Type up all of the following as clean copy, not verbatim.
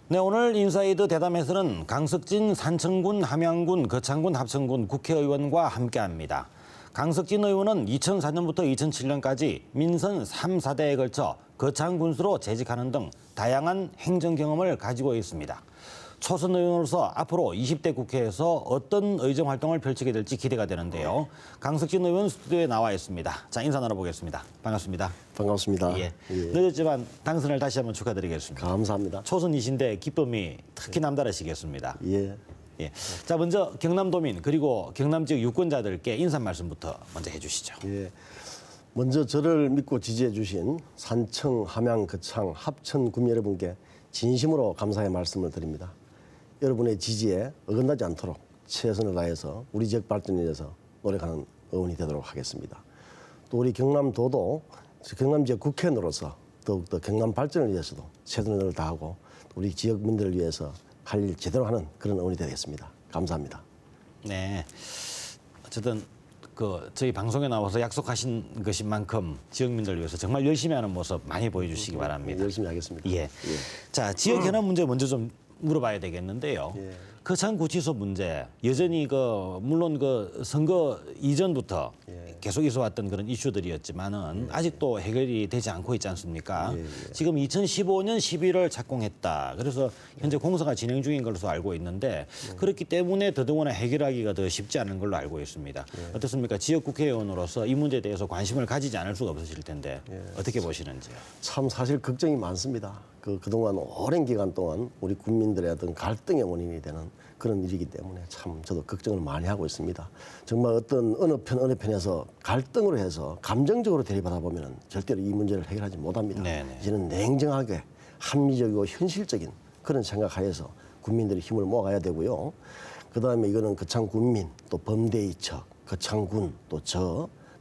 네, 오늘 인사이드 대담에서는 강석진 산청군, 함양군, 거창군, 합천군 국회의원과 함께합니다. 강석진 의원은 2004년부터 2007년까지 민선 3, 4대에 걸쳐 거창군수로 재직하는 등 다양한 행정 경험을 가지고 있습니다. 초선 의원으로서 앞으로 20대 국회에서 어떤 의정 활동을 펼치게 될지 기대가 되는데요. 강석진 의원 스튜디오에 나와 있습니다. 자, 인사 나눠보겠습니다. 반갑습니다. 반갑습니다. 예. 늦었지만 당선을 다시 한번 축하드리겠습니다. 감사합니다. 초선이신데 기쁨이 특히 남다르시겠습니다. 예. 예. 자, 먼저 경남도민 그리고 경남 지역 유권자들께 인사 말씀부터 먼저 해주시죠. 예. 먼저 저를 믿고 지지해 주신 산청, 함양, 거창, 합천 구민 여러분께 진심으로 감사의 말씀을 드립니다. 여러분의 지지에 어긋나지 않도록 최선을 다해서 우리 지역 발전을 위해서 노력하는 의원이 되도록 하겠습니다. 또 우리 경남도도 경남 지역 국회의원으로서 더욱더 경남 발전을 위해서도 최선을 다하고 우리 지역민들을 위해서 할 일 제대로 하는 그런 의원이 되겠습니다. 감사합니다. 네. 어쨌든 저희 방송에 나와서 약속하신 것인 만큼 지역민들을 위해서 정말 열심히 하는 모습 많이 보여주시기 바랍니다. 열심히 하겠습니다. 예. 자, 지역 현안 문제 먼저 좀 물어봐야 되겠는데요. 예. 거창구치소 문제 여전히 물론 선거 이전부터 계속 있어왔던 그런 이슈들이었지만은 아직도 해결이 되지 않고 있지 않습니까? 지금 2015년 11월 착공했다. 그래서 현재 공사가 진행 중인 것으로 알고 있는데 그렇기 때문에 더더구나 해결하기가 더 쉽지 않은 걸로 알고 있습니다. 어떻습니까? 지역 국회의원으로서 이 문제에 대해서 관심을 가지지 않을 수가 없으실 텐데 어떻게 보시는지요? 참 사실 걱정이 많습니다. 그동안 오랜 기간 동안 우리 국민들의 어떤 갈등의 원인이 되는 그런 일이기 때문에 참 저도 걱정을 많이 하고 있습니다. 정말 어떤 어느 편에서 갈등으로 해서 감정적으로 대립하다 보면 절대로 이 문제를 해결하지 못합니다. 네네. 이제는 냉정하게 합리적이고 현실적인 그런 생각하에서 국민들이 힘을 모아가야 되고요. 그다음에 이거는 거창 군민, 또 범대이척, 거창군, 또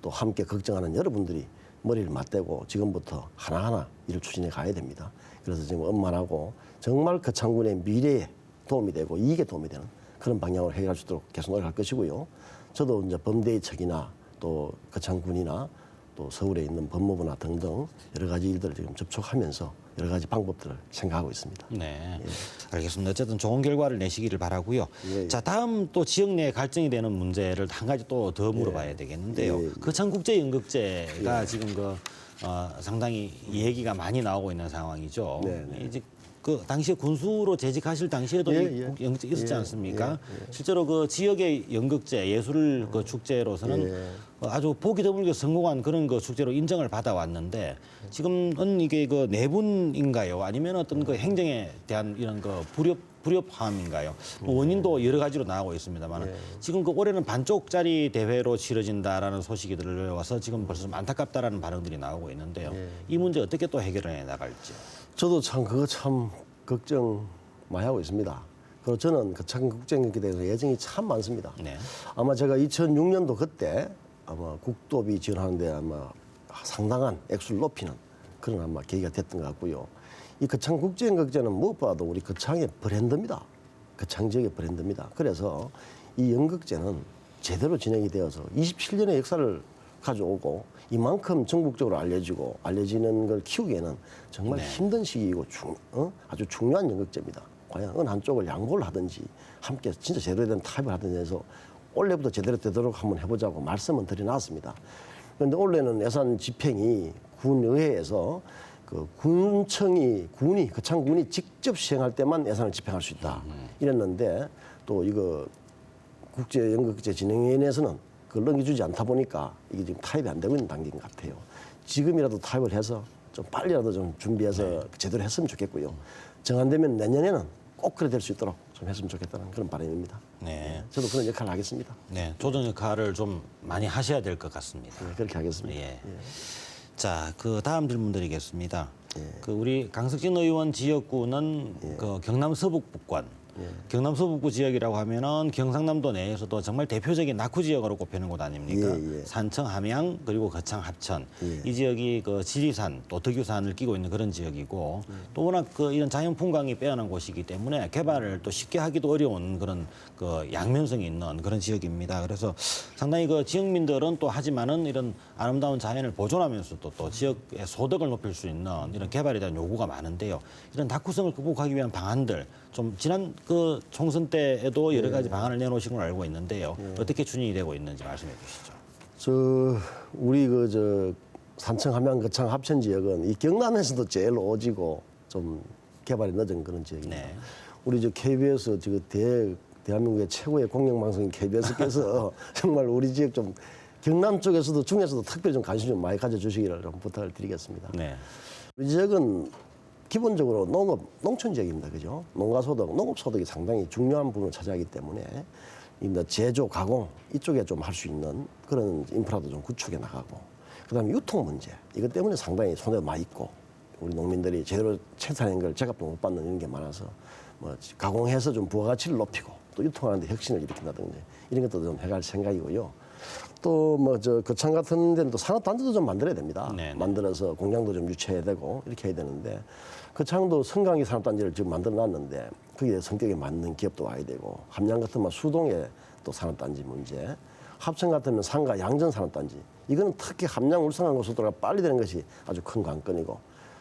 또 함께 걱정하는 여러분들이 머리를 맞대고 지금부터 하나하나 일을 추진해 가야 됩니다. 그래서 지금 엄만하고 정말 거창군의 미래에 도움이 되고 이익에 도움이 되는 그런 방향으로 해결할 수 있도록 계속 노력할 것이고요. 저도 이제 범대의척이나 또 거창군이나 또 서울에 있는 법무부나 등등 여러 가지 일들을 지금 접촉하면서 여러 가지 방법들을 생각하고 있습니다. 네, 알겠습니다. 어쨌든 좋은 결과를 내시기를 바라고요. 예. 자, 다음 또 지역 내 갈등이 되는 문제를 한 가지 또 더 물어봐야 되겠는데요. 거창국제연극제가 지금 상당히 얘기가 많이 나오고 있는 상황이죠. 이제 당시에 군수로 재직하실 당시에도 연극제 있었지 않습니까? 실제로 지역의 연극제, 예술 축제로서는 아주 보기 드물게 성공한 그런 축제로 인정을 받아왔는데 지금은 이게 내분인가요? 아니면 어떤 행정에 대한 이런 불협화음인가요? 원인도 여러 가지로 나오고 있습니다만 지금 올해는 반쪽짜리 대회로 치러진다라는 소식이 들려와서 지금 벌써 좀 안타깝다라는 반응들이 나오고 있는데요. 이 문제 어떻게 또 해결해 나갈지. 저도 그거 참 걱정 많이 하고 있습니다. 그리고 저는 거창 국제연극에 대해서 예정이 참 많습니다. 네. 아마 제가 2006년도 그때 아마 국도비 지원하는데 아마 상당한 액수를 높이는 그런 아마 계기가 됐던 것 같고요. 이 거창 국제연극제는 무엇보다도 우리 거창의 브랜드입니다. 거창 지역의 브랜드입니다. 그래서 이 연극제는 제대로 진행이 되어서 27년의 역사를 가져오고 이만큼 전국적으로 알려지는 걸 키우기에는 정말 힘든 시기이고 아주 중요한 연극제입니다. 과연 어느 한쪽을 양보를 하든지 함께 진짜 제대로 된 타협을 하든지 해서 올해부터 제대로 되도록 한번 해보자고 말씀은 드려놨습니다. 그런데 올해는 예산 집행이 군의회에서 거창군이 직접 시행할 때만 예산을 집행할 수 있다 이랬는데 또 이거 국제연극제 진행위원회에서는 그걸 넘겨주지 않다 보니까 이게 지금 타협이 안 되고 있는 단계인 것 같아요. 지금이라도 타협을 해서 좀 빨리라도 좀 준비해서 제대로 했으면 좋겠고요. 정안되면 내년에는 꼭 그래 될 수 있도록 좀 했으면 좋겠다는 그런 바람입니다. 네. 저도 그런 역할을 하겠습니다. 네, 조정 역할을 좀 많이 하셔야 될 것 같습니다. 네, 그렇게 하겠습니다. 예. 자, 다음 질문 드리겠습니다. 우리 강석진 의원 지역구는 경남 서북북권 경남 서북부 지역이라고 하면은 경상남도 내에서도 정말 대표적인 낙후 지역으로 꼽히는 곳 아닙니까? 산청, 함양 그리고 거창, 합천 이 지역이 그 지리산 또 덕유산을 끼고 있는 그런 지역이고 또 워낙 그 이런 자연 풍광이 빼어난 곳이기 때문에 개발을 또 쉽게 하기도 어려운 그런 그 양면성이 있는 그런 지역입니다. 그래서 상당히 그 지역민들은 또 하지만은 이런 아름다운 자연을 보존하면서도 또 지역의 소득을 높일 수 있는 이런 개발에 대한 요구가 많은데요. 이런 낙후성을 극복하기 위한 방안들 좀 지난 그 총선 때에도 여러 가지 방안을 내놓으신 걸 알고 있는데요. 어떻게 추진이 되고 있는지 말씀해 주시죠. 우리 산청, 함양, 거창, 합천 지역은 이 경남에서도 제일 오지고 좀 개발이 늦은 그런 지역입니다. 네. 우리 KBS 대한민국의 최고의 공영방송인 KBS께서 정말 우리 지역 좀 경남 쪽에서도 중에서도 특별히 좀 관심 좀 많이 가져주시기를 좀 부탁을 드리겠습니다. 네. 우리 지역은 기본적으로 농촌 지역입니다. 그죠? 농가소득, 농업소득이 상당히 중요한 부분을 차지하기 때문에 제조, 가공 이쪽에 좀 할 수 있는 그런 인프라도 좀 구축해 나가고 그다음에 유통 문제 이것 때문에 상당히 손해가 많이 있고 우리 농민들이 제대로 생산한 걸 제값도 못 받는 이런 게 많아서 뭐 가공해서 좀 부가가치를 높이고 또 유통하는 데 혁신을 일으킨다든지 이런 것도 좀 해갈 생각이고요. 또 거창 같은 데는 또 산업단지도 좀 만들어야 됩니다. 네네. 만들어서 공장도 좀 유치해야 되고 이렇게 해야 되는데 거창도 성강이 산업단지를 지금 만들어 놨는데 거기에 성격에 맞는 기업도 와야 되고 함양 같은 수동의 또 산업단지 문제 합천 같으면 상가 양전 산업단지 이거는 특히 함양 울산 고속도로가 빨리 되는 것이 아주 큰 관건이고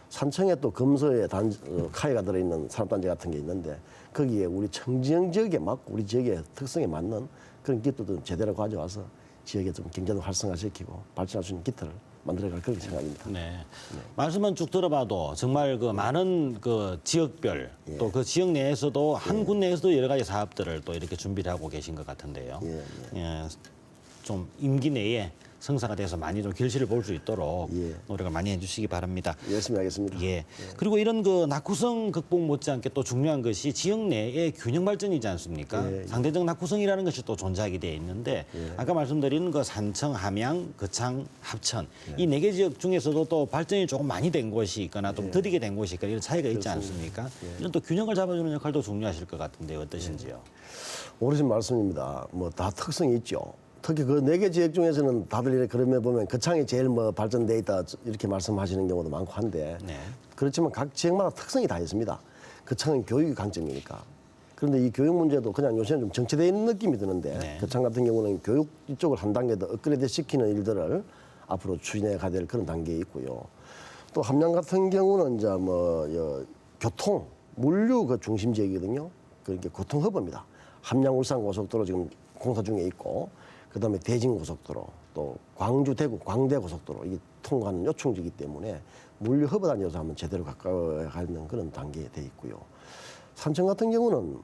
산청에 또 금서에 카이가 들어있는 산업단지 같은 게 있는데 거기에 우리 청지형 지역에 맞고 우리 지역의 특성에 맞는 그런 기업들도 제대로 가져와서 지역에 좀 경제도 활성화시키고 발전할 수 있는 기틀을 만들어갈 그런 생각입니다. 네. 말씀은 쭉 들어봐도 정말 그 많은 그 지역별 또 그 지역 내에서도 한 군 내에서도 여러 가지 사업들을 또 이렇게 준비를 하고 계신 것 같은데요. 예, 좀 임기 내에 성사가 돼서 많이 좀 결실을 볼 수 있도록 노력을 많이 해주시기 바랍니다. 열심히 하겠습니다. 예. 그리고 이런 그 낙후성 극복 못지않게 또 중요한 것이 지역 내의 균형 발전이지 않습니까? 상대적 낙후성이라는 것이 또 존재하게 되어 있는데 아까 말씀드린 그 산청, 함양, 거창, 합천 이 네 개 지역 중에서도 또 발전이 조금 많이 된 곳이 있거나 좀 더디게 된 곳이 있거나 이런 차이가 있지 않습니까? 이런 또 균형을 잡아주는 역할도 중요하실 것 같은데 어떠신지요? 오르신 말씀입니다. 뭐 다 특성이 있죠. 특히 그 네 개 지역 중에서는 다들 이렇게 그러면 보면 거창이 제일 발전돼 있다 이렇게 말씀하시는 경우도 많고 한데 그렇지만 각 지역마다 특성이 다 있습니다. 거창은 교육이 강점이니까. 그런데 이 교육 문제도 그냥 요새는 좀 정체되어 있는 느낌이 드는데 거창 같은 경우는 교육 이쪽을 한 단계 더 업그레이드 시키는 일들을 앞으로 추진해 가야 될 그런 단계에 있고요. 또 함양 같은 경우는 이제 교통, 물류 그 중심 지역이거든요. 그러니까 교통 허브입니다. 함양 울산 고속도로 지금 공사 중에 있고 그다음에 대진 고속도로 또 광주 대구 광대 고속도로 이게 통과하는 요충지이기 때문에 물류 허브 단위로서 한번 제대로 가까워가는 그런 단계에 돼 있고요. 산청 같은 경우는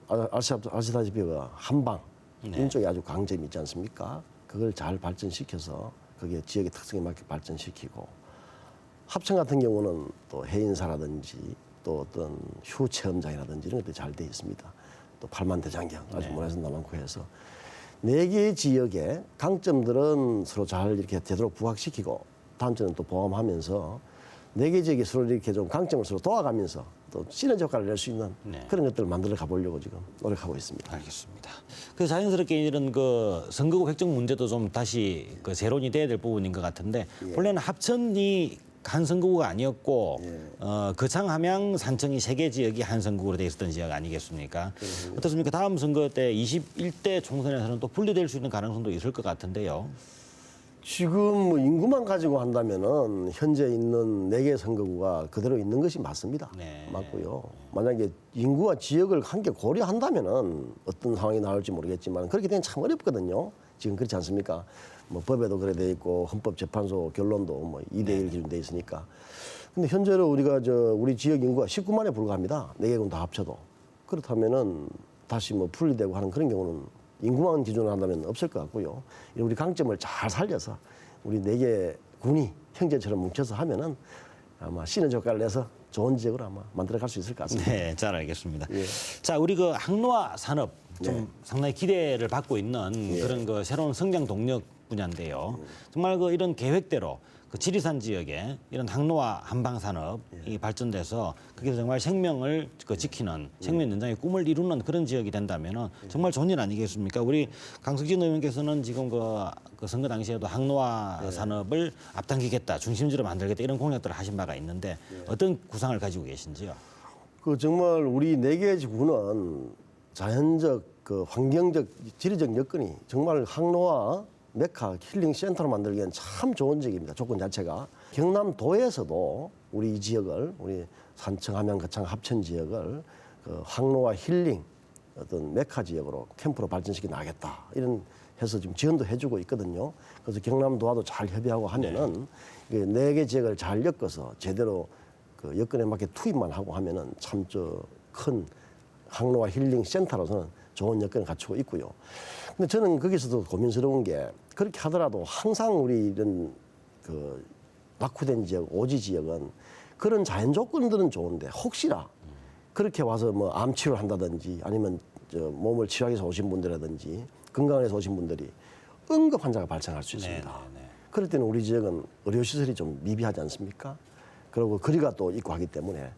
아시다시피 한방 이쪽에 아주 강점이 있지 않습니까? 그걸 잘 발전시켜서 그게 지역의 특성에 맞게 발전시키고 합천 같은 경우는 또 해인사라든지 또 어떤 휴 체험장이라든지 이런 것들이 잘 돼 있습니다. 또 팔만대장경 아주 문화센터 많고 해서 네 개 지역의 강점들은 서로 잘 이렇게 되도록 부각시키고 단점은 또 포함하면서 네 개 지역이 서로 이렇게 좀 강점을 서로 도와가면서 또 시너지 효과를 낼 수 있는 그런 것들을 만들어 가보려고 지금 노력하고 있습니다. 알겠습니다. 그래서 자연스럽게 이런 그 선거구 획정 문제도 좀 다시 그 재론이 돼야 될 부분인 것 같은데 원래는 합천이 한 선거구가 아니었고 거창, 함양, 산청이 세 개 지역이 한 선거구로 돼 있었던 지역 아니겠습니까? 어떻습니까? 다음 선거 때 21대 총선에서는 또 분리될 수 있는 가능성도 있을 것 같은데요. 지금 인구만 가지고 한다면은 현재 있는 네 개 선거구가 그대로 있는 것이 맞습니다. 맞고요. 만약에 인구와 지역을 함께 고려한다면은 어떤 상황이 나올지 모르겠지만 그렇게 되면 참 어렵거든요. 지금 그렇지 않습니까? 뭐 법에도 그래 돼 있고 헌법재판소 결론도 2대1 기준돼 있으니까. 근데 현재로 우리가 우리 지역 인구가 19만에 불과합니다. 네 개군 다 합쳐도. 그렇다면은 다시 분리되고 하는 그런 경우는 인구만 기준으로 한다면 없을 것 같고요. 우리 강점을 잘 살려서 우리 네 개 군이 형제처럼 뭉쳐서 하면은 아마 시너지 효과를 내서 좋은 지역으로 아마 만들어갈 수 있을 것 같습니다. 네, 잘 알겠습니다. 자, 우리 그 항로화 산업 좀 상당히 기대를 받고 있는 그런 그 새로운 성장 동력 분야인데요. 정말 그 이런 계획대로 그 지리산 지역에 이런 항로화 한방 산업이 발전돼서 그게 정말 생명을 지키는 생명 연장의 꿈을 이루는 그런 지역이 된다면은 정말 좋은 일 아니겠습니까? 우리 강석진 의원께서는 지금 그 선거 당시에도 항로화 산업을 앞당기겠다, 중심지로 만들겠다 이런 공약들을 하신 바가 있는데 어떤 구상을 가지고 계신지요? 그 정말 우리 4개 지구는 자연적, 그 환경적, 지리적 여건이 정말 항로화 메카 힐링 센터로 만들기엔 참 좋은 지역입니다. 조건 자체가. 경남도에서도 우리 이 지역을, 우리 산청, 함양, 거창 합천 지역을 그 항로화 힐링 어떤 메카 지역으로 캠프로 발전시켜 나가겠다. 이런 해서 지금 지원도 해주고 있거든요. 그래서 경남도와도 잘 협의하고 하면은 네. 4개 지역을 잘 엮어서 제대로 그 여건에 맞게 투입만 하고 하면은 참 저 큰 항로화 힐링 센터로서는 좋은 여건을 갖추고 있고요. 근데 저는 거기서도 고민스러운 게 그렇게 하더라도 항상 우리 이런 그 낙후된 지역, 오지 지역은 그런 자연 조건들은 좋은데 혹시나 그렇게 와서 뭐 암 치료를 한다든지 아니면 저 몸을 치료하기 위해서 오신 분들이라든지 건강을 위해서 오신 분들이 응급 환자가 발생할 수 있습니다. 그럴 때는 우리 지역은 의료시설이 좀 미비하지 않습니까? 그리고 거리가 또 있고 하기 때문에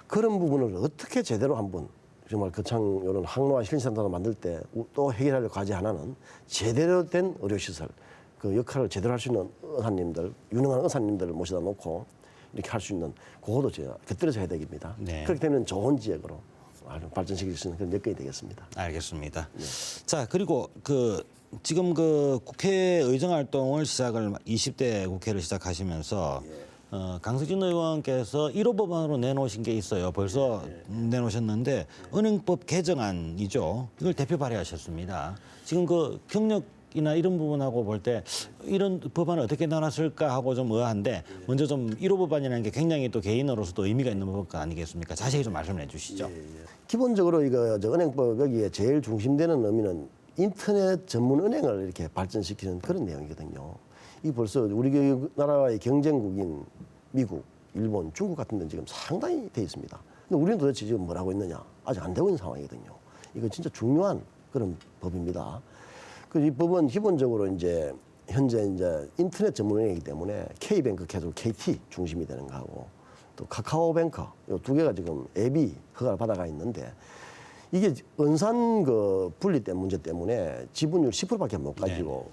그런 부분을 어떻게 제대로 한번 정말 거창 이런 항로화 힐링센터를 만들 때 또 해결할 과제 하나는 제대로 된 의료시설 그 역할을 제대로 할 수 있는 의사님들, 유능한 의사님들을 모셔다 놓고 이렇게 할 수 있는 그것도 제가 곁들여서 해야 되겠습니다. 네. 그렇게 되면 좋은 지역으로 아주 발전시킬 수 있는 그런 여건이 되겠습니다. 알겠습니다. 자, 그리고 지금 국회의정 활동을 시작을 20대 국회를 시작하시면서 강석진 의원께서 1호 법안으로 내놓으신 게 있어요. 벌써 내놓으셨는데 은행법 개정안이죠. 이걸 대표 발의하셨습니다. 지금 그 경력이나 이런 부분하고 볼 때 이런 법안을 어떻게 내놨을까 하고 좀 의아한데 먼저 좀 1호 법안이라는 게 굉장히 또 개인으로서도 의미가 있는 법 아니겠습니까? 자세히 좀 말씀해 주시죠. 기본적으로 이거 저 은행법 여기에 제일 중심되는 의미는 인터넷 전문 은행을 이렇게 발전시키는 그런 내용이거든요. 이 벌써 우리 나라의 경쟁국인 미국, 일본, 중국 같은 데는 지금 상당히 돼 있습니다. 근데 우리는 도대체 지금 뭘 하고 있느냐? 아직 안 되고 있는 상황이거든요. 이거 진짜 중요한 그런 법입니다. 이 법은 기본적으로 이제 현재 이제 인터넷 전문은행이기 때문에 K뱅크 계속 KT 중심이 되는 거하고 또 카카오뱅크 이 2개가 지금 앱이 허가를 받아가 있는데 이게 은산 그 분리 문제 때문에 지분율 10%밖에 못 가지고